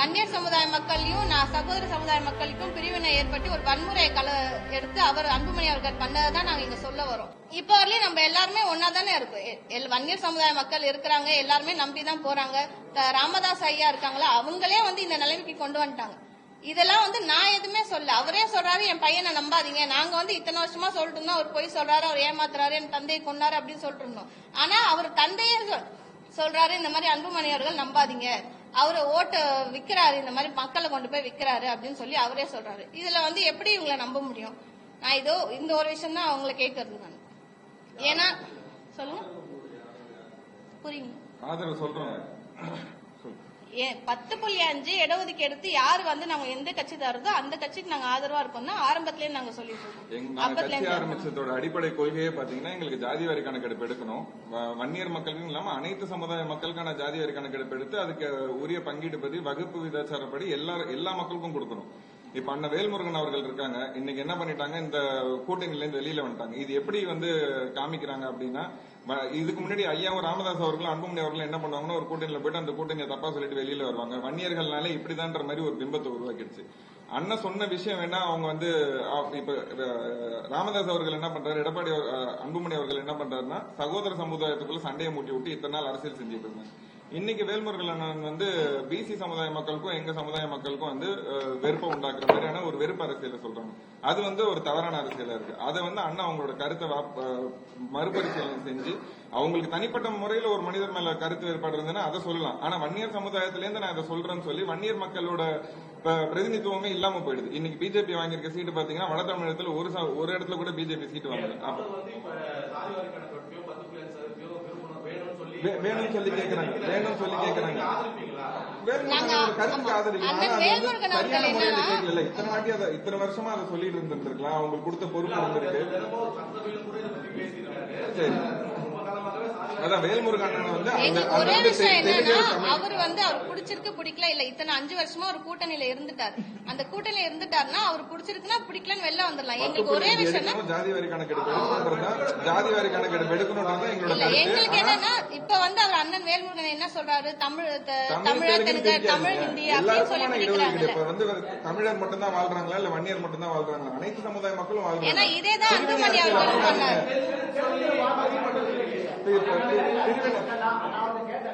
வன்னியர் சமுதாய மக்களையும் சகோதர சமுதாய மக்களுக்கும் பிரிவினை ஏற்பட்டு ஒரு வன்முறை எடுத்து அவர் அன்புமணி அவர்கள் பண்ணதான் நாங்க இங்க சொல்ல வரோம். இப்ப வரலையும் நம்ம எல்லாருமே ஒன்னா தானே இருக்கும். வன்னியர் சமுதாய மக்கள் இருக்கிறாங்க, எல்லாருமே நம்பிதான் போறாங்க. ராமதாஸ் ஐயா இருக்காங்களா, அவங்களே இந்த நிலைமைக்கு கொண்டு வந்துட்டாங்க. இதெல்லாம் நான் எதுவுமே சொல்ல, அவரே சொல்றாரு என் பையனை நம்பாதீங்க. நாங்க இத்தனை வருஷமா சொல்லிட்டு இருந்தோம், அவர் போய் சொல்றாரு, அவர் ஏமாத்துறாரு, என் தந்தையை கொண்டாரு அப்படின்னு சொல்லிட்டு இருந்தோம். ஆனா அவர் தந்தையே சொல்றாரு இந்த மாதிரி அன்புமணி அவர்கள் நம்பாதீங்க, அவரு ஓட்டு விக்கிறாரு, இந்த மாதிரி மக்களை கொண்டு போய் விக்கிறாரு அப்படின்னு சொல்லி அவரே சொல்றாரு. இதுல எப்படி இவங்களை நம்ப முடியும்? நான் இந்த ஒரு விஷயம் தான் அவங்களை கேட்கறது. நான் ஏன்னா சொல்லுங்க, புரியுங்க. 10.5 இடஒதுக்கீடு யாரு நாங்க எந்த கட்சி தருதோ அந்த கட்சிக்கு நாங்க ஆதரவா இருக்கோம் தான் ஆரம்பத்திலேயே நாங்க சொல்லிட்டு இருக்கோம். ஆரம்பிச்சதோட அடிப்படை கொள்கையே பாத்தீங்கன்னா எங்களுக்கு ஜாதி வாரி கணக்கெடுப்பு எடுக்கணும். வன்னியர் மக்களுக்கும் இல்லாம அனைத்து சமுதாய மக்களுக்கான ஜாதி வாரி கணக்கெடுப்பு எடுத்து அதுக்கு உரிய பங்கீடு பத்தி வகுப்பு விதாச்சாரப்படி எல்லா மக்களுக்கும் கொடுக்கணும். இப்ப அண்ணன் வேல்முருகன் அவர்கள் இருக்காங்க, இன்னைக்கு என்ன பண்ணிட்டாங்க, இந்த கூட்டணில இருந்து வெளியில வந்துட்டாங்க. இது எப்படி காமிக்கிறாங்க அப்படின்னா, இதுக்கு முன்னாடி ஐயாவும் ராமதாஸ் அவர்களும் அன்புமணி அவர்களும் என்ன பண்ணுவாங்கன்னா, ஒரு கூட்டணியில போயிட்டு அந்த கூட்டணியை தப்பா சொல்லிட்டு வெளியில வருவாங்க. வன்னியர்கள்னாலே இப்படிதான்ற மாதிரி ஒரு பிம்பத்தை உருவாக்கிடுச்சு. அண்ணன் சொன்ன விஷயம் வேணா, அவங்க இப்ப ராமதாஸ் அவர்கள் என்ன பண்றாரு, எடப்பாடி அன்புமணி அவர்கள் என்ன பண்றாருன்னா, சகோதர சமுதாயத்துக்குள்ள சண்டையை மூட்டி விட்டு இத்தனை நாள் அரசியல் செஞ்சுட்டு இருந்தாங்க. இன்னைக்கு வேல்முருகன் அண்ணன் பிசி சமுதாய மக்களுக்கும் எங்க சமுதாய மக்களுக்கும் வெறுப்பை உண்டாக்குற மாதிரியான ஒரு வெறுப்பு அரசியல சொல்றாங்க. அது ஒரு தவறான அரசியலா இருக்கு. அதை அண்ணா அவங்களோட கருத்தை மறுபரிசீலனை செஞ்சு அவங்களுக்கு தனிப்பட்ட முறையில ஒரு மனிதர் மேல கருத்து வேறுபாடு இருந்ததுன்னா அதை சொல்லலாம். ஆனா வன்னியர் சமுதாயத்திலேருந்து நான் அதை சொல்றேன்னு சொல்லி வன்னியர் மக்களோட பிரதிநிதித்துவமே இல்லாம போயிடுது. இன்னைக்கு பிஜேபி வாங்கியிருக்க சீட்டு பாத்தீங்கன்னா வட தமிழகத்துல ஒரு இடத்துல கூட பிஜேபி சீட்டு வாங்கல. வேணும்னு சொல்லி கேக்குறாங்க. கருத்துக்கு ஆதரவு இத்தனை வருஷமா அதை சொல்லிட்டு இருந்திருக்கலாம். அவங்களுக்கு கொடுத்த பொறுப்பு இருந்திருக்கு. சரி, அதான் வேல்முருகன் ஒரே விஷயம் என்னன்னா, அவர் பிடிச்சிருக்கு பிடிக்கல இல்ல, இத்தனை 5 வருஷமா ஒரு கூட்டணியில இருந்துட்டாரு. அந்த கூட்டணியில இருந்துட்டாருன்னா அவர் பிடிச்சிருக்குன்னா பிடிக்கலன்னு வெளில வந்துடலாம். எங்களுக்கு ஒரே விஷயம் ஜாதி வாரி கணக்கெடுப்பு எடுக்கணும். எங்களுக்கு என்னன்னா, இப்ப அவர் அண்ணன் வேல்முருகன் என்ன சொல்றாரு, தமிழர்களுக்கு தமிழ் ஹிந்தி அப்படின்னு சொல்லி பிடிக்கிறாங்க. தமிழர் மட்டும் தான் வாழ்றாங்களா இல்ல வன்னியர் மட்டும் தான் வாழ்றாங்களா? அனைத்து சமுதாய மக்களும் வாழ்றாங்க. ஏன்னா இதேதான் அன்புமணி அவர்களும் பண்ணாரு.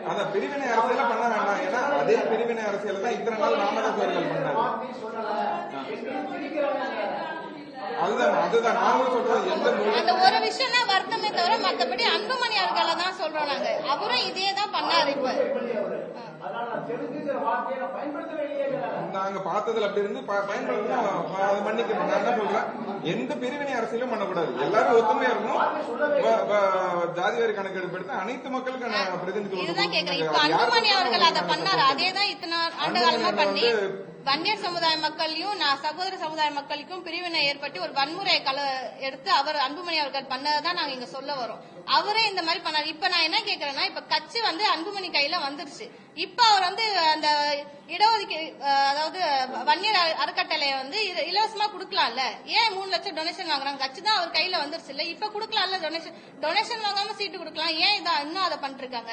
அந்த பிரிவினை அரசியல பண்ண வேண்டாம். ஏன்னா அதே பிரிவினை அரசியல தான் இத்தனை நாள் ராமதாஸ் அவர்கள் பண்ணாரு. அதுதான் நாங்களும் சொல்றோம். அந்த ஒரு விஷயம் தான் வருத்தமே தவிர மத்தபடி அன்புமணி அவர்களை தான் சொல்றோம் நாங்க. அவரும் இதே தான் பண்ணாரு. இப்ப நாங்க பார்த்ததுல அப்படி இருந்து பயன்படுத்தணும். மன்னிக்கணும். நான் என்ன சொல்றேன், எந்த பிரிவினை அரசியலும் பண்ணக்கூடாது. எல்லாரும் ஒத்துமையா இருக்கணும். ஜாதி வாரி கணக்கெடுப்பு எடுத்து அனைத்து மக்களுக்கான பிரதிநிதித்துவம். இப்ப அன்புமணி அவர்கள் அதை பண்ணாரு. அதேதான் இத்தனை ஆண்டு காலமா பண்ணி வன்னியர் சமுதாய மக்களையும் சகோதர சமுதாய மக்களுக்கும் பிரிவினை ஏற்பட்டு ஒரு வன்முறை எடுத்து அவர் அன்புமணி அவர்கள் பண்ணதான் நாங்க இங்க சொல்ல வரோம். அவரே இந்த மாதிரி பண்ணாரு. இப்ப நான் என்ன கேக்குறேன்னா, இப்ப கட்சி அன்புமணி கையில வந்துருச்சு. இப்ப அவர் அந்த இடஒதுக்கீடு, அதாவது வன்னியர் அறக்கட்டளைய இலவசமா குடுக்கலாம்ல. ஏன் 3 லட்சம் டொனேஷன் வாங்குறாங்க? கட்சி தான் அவர் கையில வந்துருச்சு இல்ல, இப்ப குடுக்கலாம்ல. டொனேஷன் வாங்காம சீட்டு குடுக்கலாம். ஏன் இன்னும் அதை பண்ணிருக்காங்க?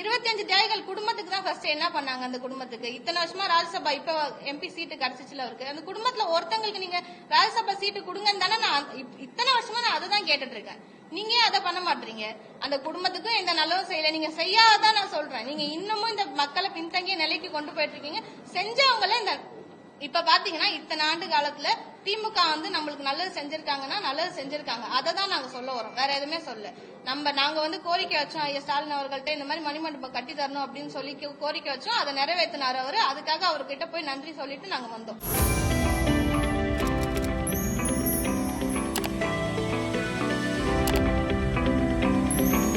25 தியாகிகள் குடும்பத்துக்கு தான் ஃபர்ஸ்ட் என்ன பண்ணாங்க? அந்த குடும்பத்துக்கு இத்தனை வருஷமா ராஜ்யசபா இப்ப எம்பி சீட்டு கிடைச்சிச்சுல அவருக்கு. அந்த குடும்பத்துல ஒருத்தங்களுக்கு நீங்க ராஜ்யசபா சீட்டு கொடுங்கன்னு தானே நான் இத்தனை வருஷமா நான் அதை தான் கேட்டுட்டு இருக்கேன். நீங்க அதை பண்ண மாட்டீங்க. அந்த குடும்பத்துக்கும் எந்த நல்லதும் செய்யல. நீங்க செய்யாதான் நான் சொல்றேன். நீங்க இன்னமும் இந்த மக்களை பின்தங்கிய நிலைக்கு கொண்டு போயிட்டு இருக்கீங்க. செஞ்சவங்கள இப்ப பாத்தீங்கன்னா இத்தனை ஆண்டு காலத்துல திமுக நம்மளுக்கு நல்லது செஞ்சிருக்காங்கன்னா நல்லது செஞ்சிருக்காங்க. அதை தான் நாங்க சொல்ல வரோம், வேற எதுவுமே சொல்ல. நாங்க கோரிக்கை வச்சோம் ஐயா ஸ்டாலின் அவர்கள்ட்ட, இந்த மாதிரி மணிமண்டபம் கட்டி தரணும் அப்படின்னு சொல்லி கோரிக்கை வச்சோம். அதை நிறைவேற்றினார் அவரு. அதுக்காக அவர்கிட்ட போய் நன்றி சொல்லிட்டு நாங்க வந்தோம்.